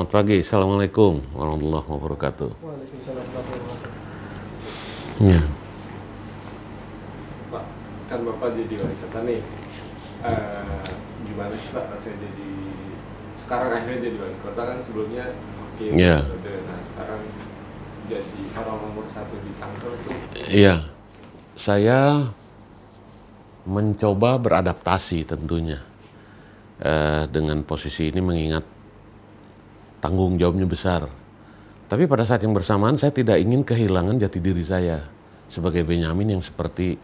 Selamat pagi, Assalamualaikum warahmatullahi wabarakatuh. Waalaikumsalam warahmatullahi wabarakatuh. Ya, Pak, kan Bapak jadi wali kota nih. Gimana sih Pak rasanya jadi sekarang akhirnya jadi wali kota kan sebelumnya oke, Iya. nah sekarang jadi orang nomor satu di Tangsel tuh iya. Saya mencoba beradaptasi tentunya dengan posisi ini mengingat tanggung jawabnya besar. Tapi pada saat yang bersamaan saya tidak ingin kehilangan jati diri saya sebagai Benyamin yang seperti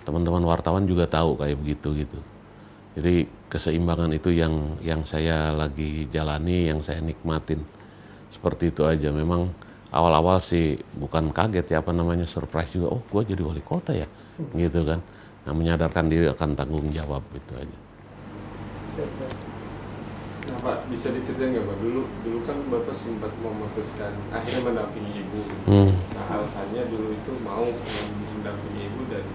teman-teman wartawan juga tahu kayak begitu gitu. Jadi keseimbangan itu yang saya lagi jalani, yang saya nikmatin. Seperti itu aja. Memang awal-awal sih bukan kaget ya, surprise juga. Oh, gua jadi wali kota ya, gitu kan. Nah, menyadarkan diri akan tanggung jawab itu aja. Siap. nah Pak bisa diceritain nggak Pak dulu kan Bapak sempat memutuskan akhirnya mendampingi Ibu. Nah alasannya dulu itu mau mendampingi Ibu dan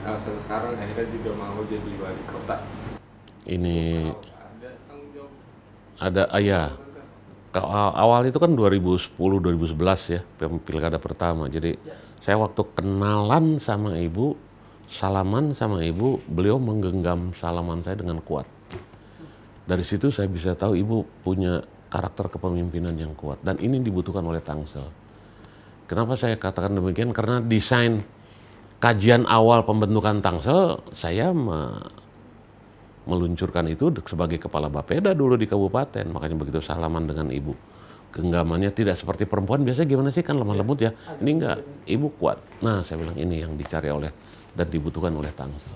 alasan sekarang akhirnya juga mau jadi wali kota. Ini Kalau ada tanggung jawab ada ya. Awal itu kan 2010-2011 ya, pilkada pertama. Jadi saya waktu kenalan sama ibu, salaman sama ibu, beliau menggenggam salaman saya dengan kuat. Dari situ saya bisa tahu ibu punya karakter kepemimpinan yang kuat dan ini dibutuhkan oleh Tangsel. Kenapa saya katakan demikian? Karena desain kajian awal pembentukan Tangsel saya meluncurkan itu sebagai kepala Bapeda dulu di kabupaten. Makanya begitu salaman dengan ibu, genggamannya tidak seperti perempuan biasanya gimana sih, kan lemah lembut ya. Ini enggak, ibu kuat. Nah saya bilang ini yang dicari oleh dan dibutuhkan oleh Tangsel.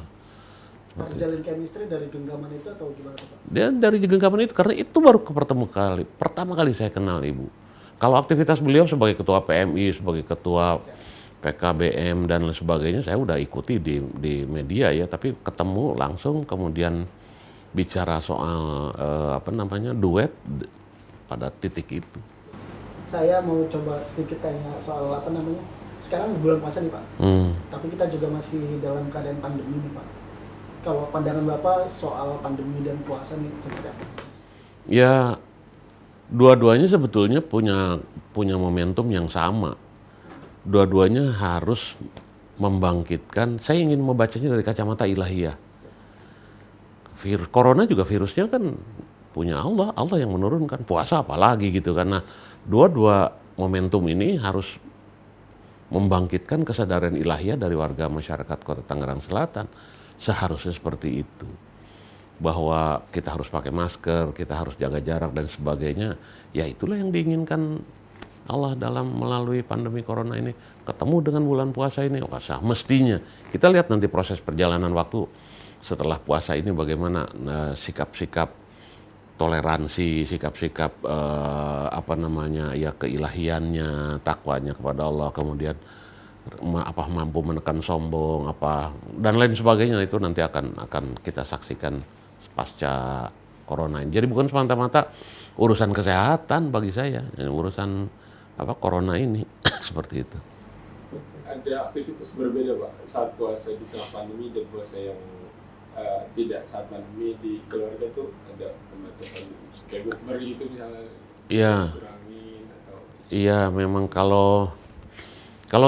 Terjalin chemistry dari genggaman itu atau gimana Pak? Dan dari genggaman itu, karena itu baru pertama kali saya kenal ibu. Kalau aktivitas beliau sebagai ketua PMI, sebagai ketua PKBM dan lain sebagainya, saya udah ikuti di media ya. Tapi ketemu langsung, kemudian bicara soal duet pada titik itu. Saya mau coba sedikit tanya soal sekarang bulan puasa nih Pak. Tapi kita juga masih dalam keadaan pandemi nih Pak. Kalau pandangan Bapak soal pandemi dan puasa nih seperti apa? Ya, dua-duanya sebetulnya punya momentum yang sama. Dua-duanya harus membangkitkan. Saya ingin membacanya dari kacamata ilahiyah. Corona juga virusnya kan punya Allah yang menurunkan. Puasa apalagi gitu, karena dua-dua momentum ini harus membangkitkan kesadaran ilahiyah dari warga masyarakat Kota Tangerang Selatan. Seharusnya seperti itu, bahwa kita harus pakai masker, kita harus jaga jarak dan sebagainya. Ya itulah yang diinginkan Allah dalam melalui pandemi corona ini. Ketemu dengan bulan puasa ini, mestinya kita lihat nanti proses perjalanan waktu setelah puasa ini bagaimana sikap-sikap toleransi, sikap-sikap keilahiannya, takwanya kepada Allah, kemudian mampu menekan sombong dan lain sebagainya. Itu nanti akan kita saksikan pasca corona ini. Jadi bukan semata-mata urusan kesehatan bagi saya, urusan corona ini seperti itu. ada aktivitas berbeda Pak saat puasa di tengah pandemi dan puasa yang tidak saat pandemi di keluarga tuh ada pembatasan kayak bukber gitu misalnya Iya. kurangin atau Iya, memang kalau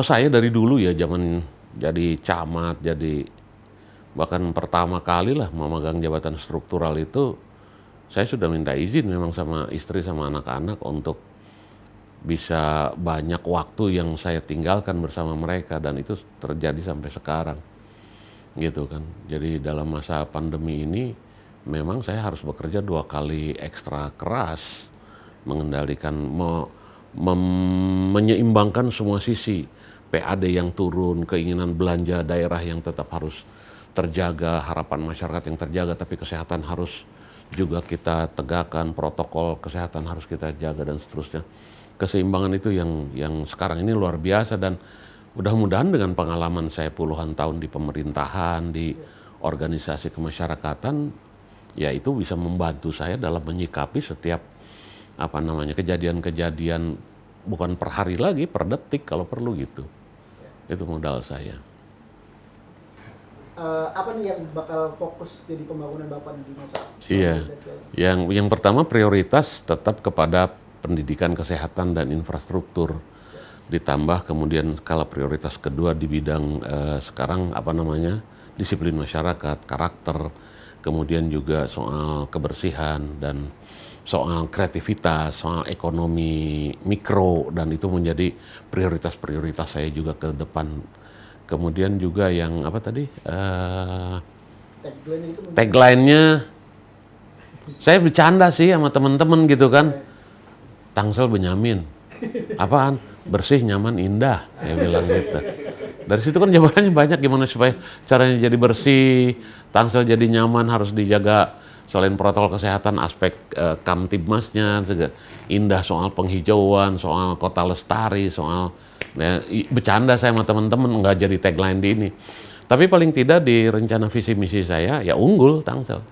saya dari dulu ya, zaman jadi camat, jadi bahkan pertama kali lah memegang jabatan struktural itu, saya sudah minta izin memang sama istri sama anak-anak untuk bisa banyak waktu yang saya tinggalkan bersama mereka, dan itu terjadi sampai sekarang gitu kan. Jadi dalam masa pandemi ini memang saya harus bekerja 2 kali ekstra keras mengendalikan, menyeimbangkan semua sisi. PAD yang turun, keinginan belanja daerah yang tetap harus terjaga, harapan masyarakat yang terjaga, tapi kesehatan harus juga kita tegakkan, protokol kesehatan harus kita jaga dan seterusnya. Keseimbangan itu yang sekarang ini luar biasa, dan mudah-mudahan dengan pengalaman saya puluhan tahun di pemerintahan, di organisasi kemasyarakatan, ya itu bisa membantu saya dalam menyikapi setiap kejadian-kejadian, bukan per hari lagi, per detik kalau perlu gitu. Itu modal saya. Apa nih yang bakal fokus jadi pembangunan Bapak di masa Iya. Yang pertama prioritas tetap kepada pendidikan, kesehatan, dan infrastruktur. Ditambah kemudian skala prioritas kedua di bidang sekarang disiplin masyarakat, karakter, kemudian juga soal kebersihan dan soal kreativitas, soal ekonomi mikro, dan itu menjadi prioritas-prioritas saya juga ke depan. Kemudian juga yang tagline-nya saya bercanda sih sama teman-teman gitu kan. Tangsel Benyamin. Apaan? Bersih, nyaman, indah. Saya bilang gitu. Dari situ kan jawabannya banyak, gimana supaya caranya jadi bersih, Tangsel jadi nyaman, harus dijaga selain protokol kesehatan, aspek Kamtibmasnya, indah soal penghijauan, soal kota lestari, soal bercanda saya sama teman-teman, nggak jadi tagline di ini. Tapi paling tidak di rencana visi misi saya ya unggul Tangsel.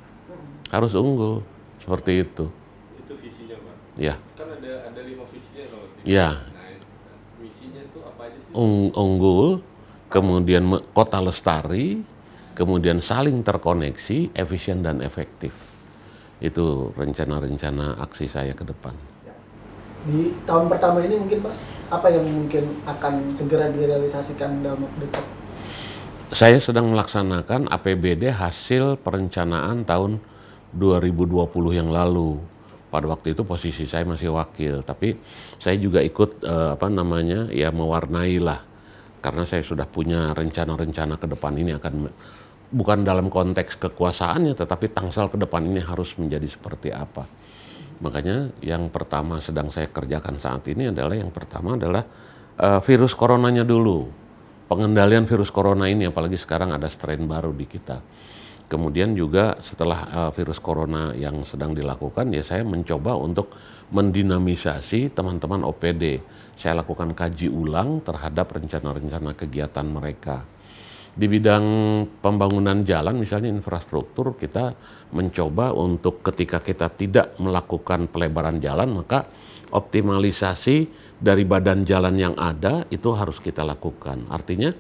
Harus unggul, seperti itu. Itu visinya, Pak? Ya. Kan ada 5 visinya kalau tidak. Ya. Nah, misinya itu apa aja sih? Unggul, kemudian kota lestari, kemudian saling terkoneksi, efisien dan efektif. Itu rencana-rencana aksi saya ke depan. Di tahun pertama ini mungkin Pak, apa yang mungkin akan segera direalisasikan dalam waktu dekat? Saya sedang melaksanakan APBD hasil perencanaan tahun 2020 yang lalu. Pada waktu itu posisi saya masih wakil, tapi saya juga ikut mewarnai lah, karena saya sudah punya rencana-rencana ke depan ini akan bukan dalam konteks kekuasaannya, tetapi Tangsel ke depan ini harus menjadi seperti apa. Makanya yang pertama sedang saya kerjakan saat ini adalah virus coronanya dulu, pengendalian virus corona ini, apalagi sekarang ada strain baru di kita. Kemudian juga setelah virus corona yang sedang dilakukan, ya saya mencoba untuk mendinamisasi teman-teman OPD. Saya lakukan kaji ulang terhadap rencana-rencana kegiatan mereka. Di bidang pembangunan jalan, misalnya infrastruktur, kita mencoba untuk ketika kita tidak melakukan pelebaran jalan, maka optimalisasi dari badan jalan yang ada itu harus kita lakukan. Artinya,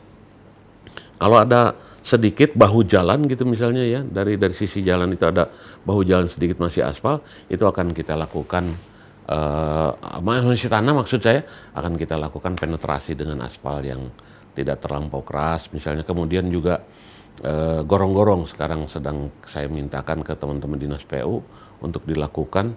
kalau ada sedikit bahu jalan gitu misalnya ya, dari sisi jalan itu ada bahu jalan sedikit masih aspal, itu akan kita lakukan masih tanah, maksud saya akan kita lakukan penetrasi dengan aspal yang tidak terlampau keras misalnya. Kemudian juga gorong-gorong sekarang sedang saya mintakan ke teman-teman dinas PU untuk dilakukan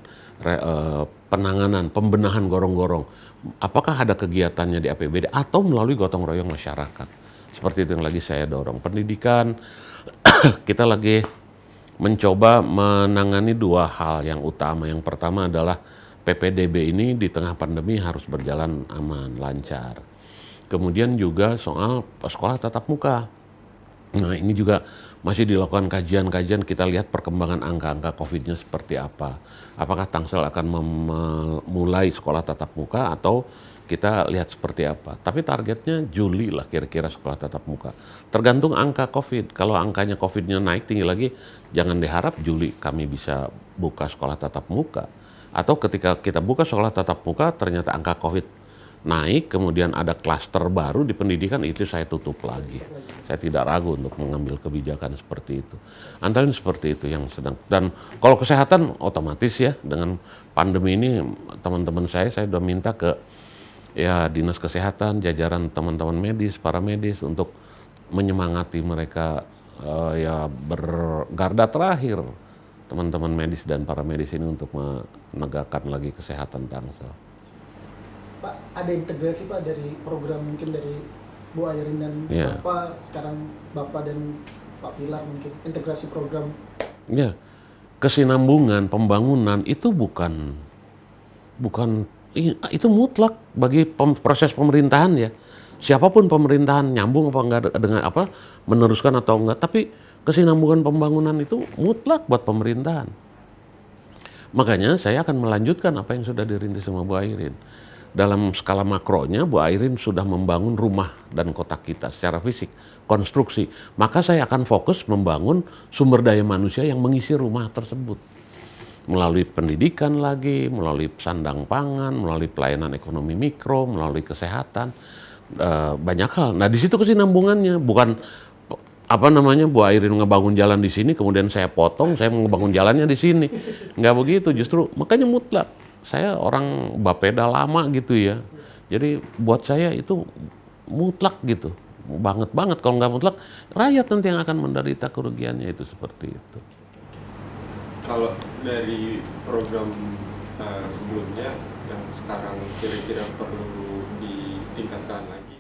penanganan, pembenahan gorong-gorong. Apakah ada kegiatannya di APBD atau melalui gotong royong masyarakat? Seperti itu yang lagi saya dorong. Pendidikan, kita lagi mencoba menangani 2 hal yang utama. Yang pertama adalah PPDB ini di tengah pandemi harus berjalan aman, lancar. Kemudian juga soal sekolah tatap muka. Nah, ini juga masih dilakukan kajian-kajian, kita lihat perkembangan angka-angka COVID-nya seperti apa. Apakah Tangsel akan memulai sekolah tatap muka atau kita lihat seperti apa. Tapi targetnya Juli lah kira-kira sekolah tatap muka. Tergantung angka COVID. Kalau angkanya COVID-nya naik tinggi lagi, jangan diharap Juli kami bisa buka sekolah tatap muka. Atau ketika kita buka sekolah tatap muka, ternyata angka COVID naik, kemudian ada klaster baru di pendidikan, itu saya tutup lagi. Saya tidak ragu untuk mengambil kebijakan seperti itu. Antara seperti itu yang sedang. Dan kalau kesehatan otomatis ya, dengan pandemi ini teman-teman saya sudah minta ke dinas kesehatan, jajaran teman-teman medis, para medis untuk menyemangati mereka bergarda terakhir, teman-teman medis dan para medis ini untuk menegakkan lagi kesehatan Tangsel. Pak, ada integrasi Pak dari program mungkin dari Bu Airin dan Bapak, sekarang Bapak dan Pak Pilar mungkin integrasi program. Ya, kesinambungan pembangunan itu bukan itu mutlak bagi proses pemerintahan ya. Siapapun pemerintahan nyambung apa enggak dengan apa, meneruskan atau enggak, tapi kesinambungan pembangunan itu mutlak buat pemerintahan. Makanya saya akan melanjutkan apa yang sudah dirintis sama Bu Airin. Dalam skala makronya Bu Airin sudah membangun rumah dan kota kita secara fisik, konstruksi. Maka saya akan fokus membangun sumber daya manusia yang mengisi rumah tersebut. Melalui pendidikan lagi, melalui sandang pangan, melalui pelayanan ekonomi mikro, melalui kesehatan, banyak hal. Nah di situ kesinambungannya, bukan Bu Airin ngebangun jalan di sini, kemudian saya potong, saya ngebangun jalannya di sini, nggak begitu. Justru makanya mutlak Saya orang bapeda lama gitu ya. Jadi buat saya itu mutlak gitu. Banget. Kalau nggak mutlak, rakyat nanti yang akan menderita kerugiannya itu seperti itu. Kalau dari program sebelumnya yang sekarang kira-kira perlu ditingkatkan lagi.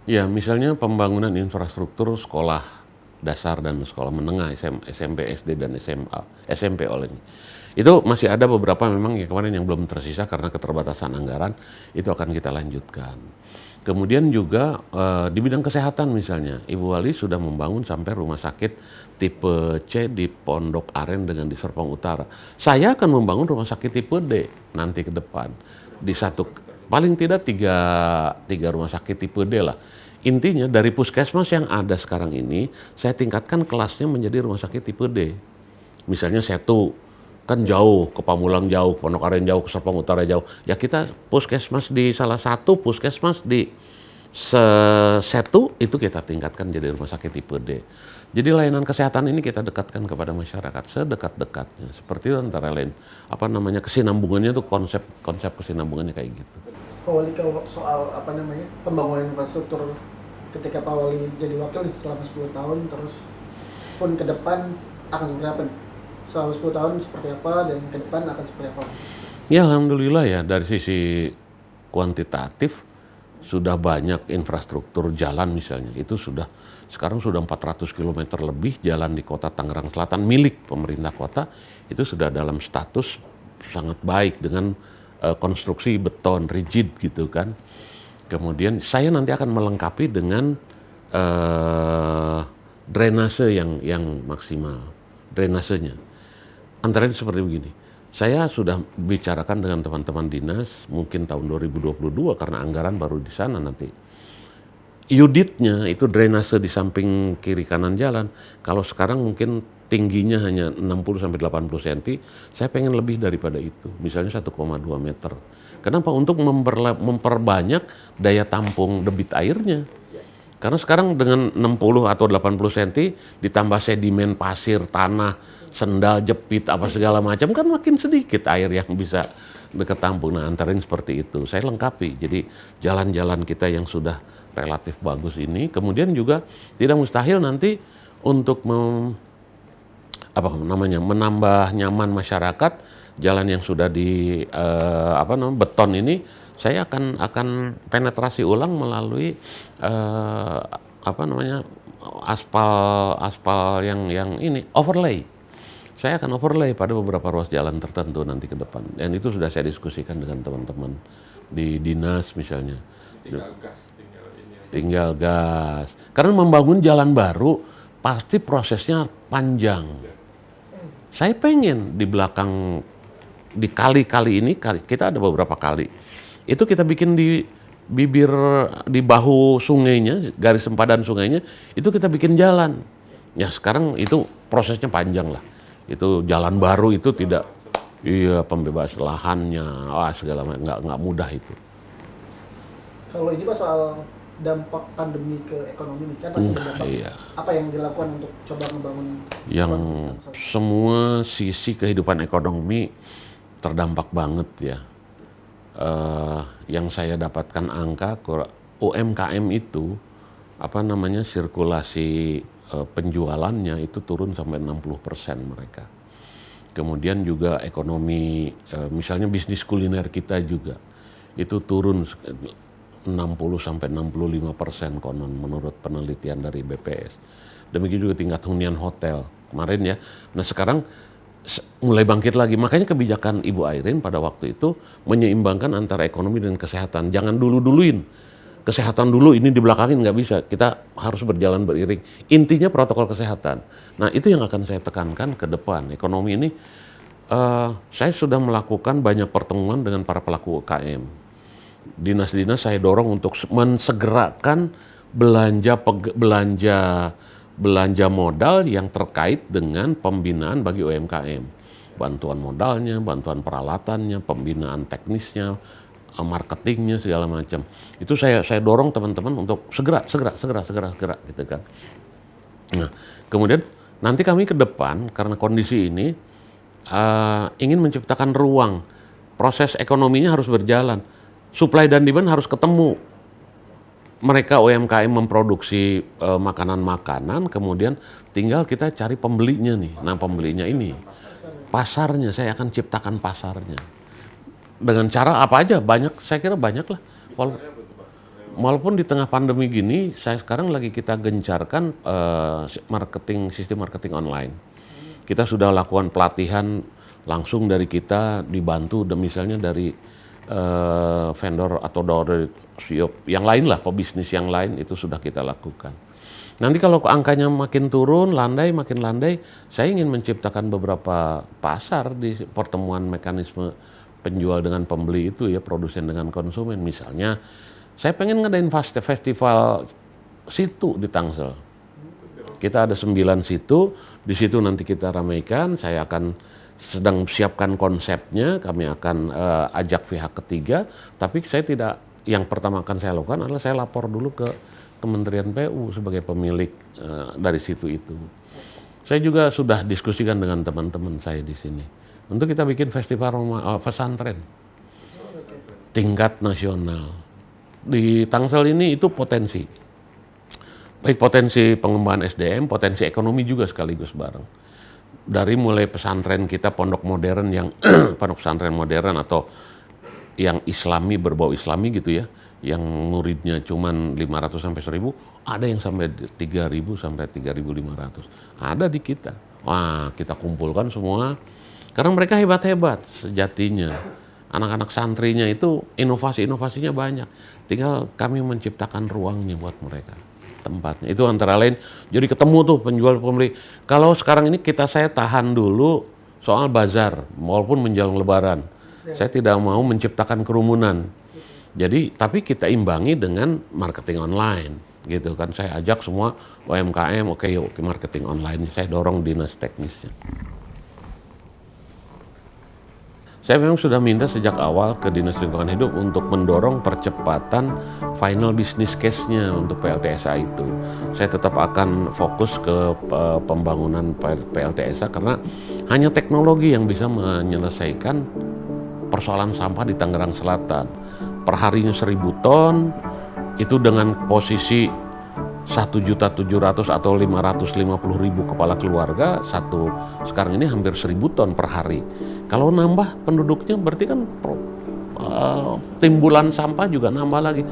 Ya, misalnya pembangunan infrastruktur sekolah dasar dan sekolah menengah, SMP, SD dan SMA, SMP oleh ini. Itu masih ada beberapa memang yang kemarin yang belum tersisa karena keterbatasan anggaran, itu akan kita lanjutkan. Kemudian juga di bidang kesehatan misalnya, Ibu Wali sudah membangun sampai rumah sakit tipe C di Pondok Aren dengan di Serpong Utara. Saya akan membangun rumah sakit tipe D nanti ke depan di paling tidak tiga rumah sakit tipe D lah. Intinya dari puskesmas yang ada sekarang ini, saya tingkatkan kelasnya menjadi rumah sakit tipe D. Misalnya Setu, kan jauh, ke Pamulang jauh, Pondok Aren jauh, ke Serpong Utara jauh. Ya kita puskesmas di salah satu puskesmas di Setu, itu kita tingkatkan jadi rumah sakit tipe D. Jadi layanan kesehatan ini kita dekatkan kepada masyarakat sedekat-dekatnya. Seperti itu antara lain, kesinambungannya tuh konsep kesinambungannya kayak gitu. Pak Wali, kalau soal pembangunan infrastruktur ketika Pak Wali jadi wakil selama 10 tahun, terus pun ke depan akan seperti apa nih? Selama 10 tahun seperti apa dan ke depan akan seperti apa? Ya alhamdulillah ya, dari sisi kuantitatif sudah banyak infrastruktur jalan misalnya, itu sekarang sudah 400 km lebih jalan di kota Tangerang Selatan milik pemerintah kota, itu sudah dalam status sangat baik dengan konstruksi beton rigid gitu kan. Kemudian saya nanti akan melengkapi dengan drainase yang maksimal, drainasenya. Antara lain seperti begini, saya sudah bicarakan dengan teman-teman dinas mungkin tahun 2022 karena anggaran baru di sana nanti. Unitnya itu drainase di samping kiri kanan jalan. Kalau sekarang mungkin tingginya hanya 60-80 cm, saya pengen lebih daripada itu, misalnya 1,2 meter. Kenapa? Untuk memperbanyak daya tampung debit airnya. Karena sekarang dengan 60 atau 80 cm ditambah sedimen, pasir, tanah, sendal, jepit, apa segala macam, kan makin sedikit air yang bisa ketampung. Nah, antara seperti itu. Saya lengkapi. Jadi jalan-jalan kita yang sudah relatif bagus ini, kemudian juga tidak mustahil nanti untuk menambah nyaman masyarakat, jalan yang sudah di beton ini saya akan penetrasi ulang melalui aspal yang ini overlay. Saya akan overlay pada beberapa ruas jalan tertentu nanti ke depan, dan itu sudah saya diskusikan dengan teman-teman di dinas misalnya. Tinggal gas. Karena membangun jalan baru pasti prosesnya panjang. Saya pengen di belakang, di kali-kali ini, kita ada beberapa kali. Itu kita bikin di bibir, di bahu sungainya, garis sempadan sungainya, itu kita bikin jalan. Ya sekarang itu prosesnya panjang lah. Itu jalan baru itu tidak, pembebas lahannya, segala macam, nggak mudah itu. Kalau ini Pak soal dampak pandemi ke ekonomi ini kan pasti berdampak. Apa yang dilakukan untuk coba membangun yang semua sisi kehidupan ekonomi terdampak banget ya. Yang saya dapatkan angka UMKM itu sirkulasi penjualannya itu turun sampai 60% mereka. Kemudian juga ekonomi misalnya bisnis kuliner kita juga itu turun 60-65% konon menurut penelitian dari BPS. Demikian juga tingkat hunian hotel kemarin ya. Nah sekarang mulai bangkit lagi. Makanya kebijakan Ibu Airin pada waktu itu menyeimbangkan antara ekonomi dan kesehatan. Jangan dulu-duluin. Kesehatan dulu, ini dibelakangin, nggak bisa. Kita harus berjalan beriring. Intinya protokol kesehatan. Nah itu yang akan saya tekankan ke depan. Ekonomi ini, saya sudah melakukan banyak pertemuan dengan para pelaku UKM. Dinas-dinas saya dorong untuk mensegerakan belanja modal yang terkait dengan pembinaan bagi UMKM. Bantuan modalnya, bantuan peralatannya, pembinaan teknisnya, marketingnya, segala macam. Itu saya dorong teman-teman untuk segera gitu kan. Nah, kemudian nanti kami ke depan karena kondisi ini ingin menciptakan ruang proses ekonominya harus berjalan. Supply dan demand harus ketemu. Mereka UMKM memproduksi makanan-makanan, kemudian tinggal kita cari pembelinya nih. Nah, pembelinya ini pasarnya, saya akan ciptakan pasarnya. Dengan cara apa aja? Banyak, saya kira banyak lah. Walaupun di tengah pandemi gini, saya sekarang lagi kita gencarkan sistem marketing online. Kita sudah lakukan pelatihan langsung dari kita, dibantu misalnya dari vendor atau dari yang lain lah, pebisnis yang lain itu sudah kita lakukan. Nanti kalau angkanya makin turun, makin landai, saya ingin menciptakan beberapa pasar di pertemuan mekanisme penjual dengan pembeli itu ya, produsen dengan konsumen. Misalnya, saya pengen ngadain festival situ di Tangsel. Kita ada 9 situ, di situ nanti kita ramaikan, saya akan sedang siapkan konsepnya, kami akan ajak pihak ketiga, tapi saya tidak, yang pertama akan saya lakukan adalah saya lapor dulu ke Kementerian PU sebagai pemilik dari situ itu. Saya juga sudah diskusikan dengan teman-teman saya di sini untuk kita bikin festival pesantren tingkat nasional. Di Tangsel ini itu potensi, baik potensi pengembangan SDM, potensi ekonomi juga sekaligus bareng. Dari mulai pesantren kita, pondok modern yang pondok pesantren modern atau yang islami, berbau islami gitu ya, yang muridnya cuman 500 sampai 1000, ada yang sampai 3000 sampai 3500. Ada di kita. Wah, kita kumpulkan semua karena mereka hebat-hebat sejatinya. Anak-anak santrinya itu inovasinya banyak. Tinggal kami menciptakan ruangnya buat mereka, tempatnya. Itu antara lain, jadi ketemu tuh penjual pembeli. Kalau sekarang ini saya tahan dulu soal bazar, walaupun menjelang lebaran. Saya tidak mau menciptakan kerumunan. Jadi, tapi kita imbangi dengan marketing online, gitu kan. Saya ajak semua UMKM, oke yuk marketing online. Saya dorong dinas teknisnya. Saya memang sudah minta sejak awal ke Dinas Lingkungan Hidup untuk mendorong percepatan final business case-nya untuk PLTSA itu. Saya tetap akan fokus ke pembangunan PLTSA karena hanya teknologi yang bisa menyelesaikan persoalan sampah di Tangerang Selatan. Perharinya 1000 ton, itu dengan posisi 1.700.000 atau 550.000 kepala keluarga, sekarang ini hampir 1000 ton per hari. Kalau nambah penduduknya berarti kan timbulan sampah juga nambah lagi.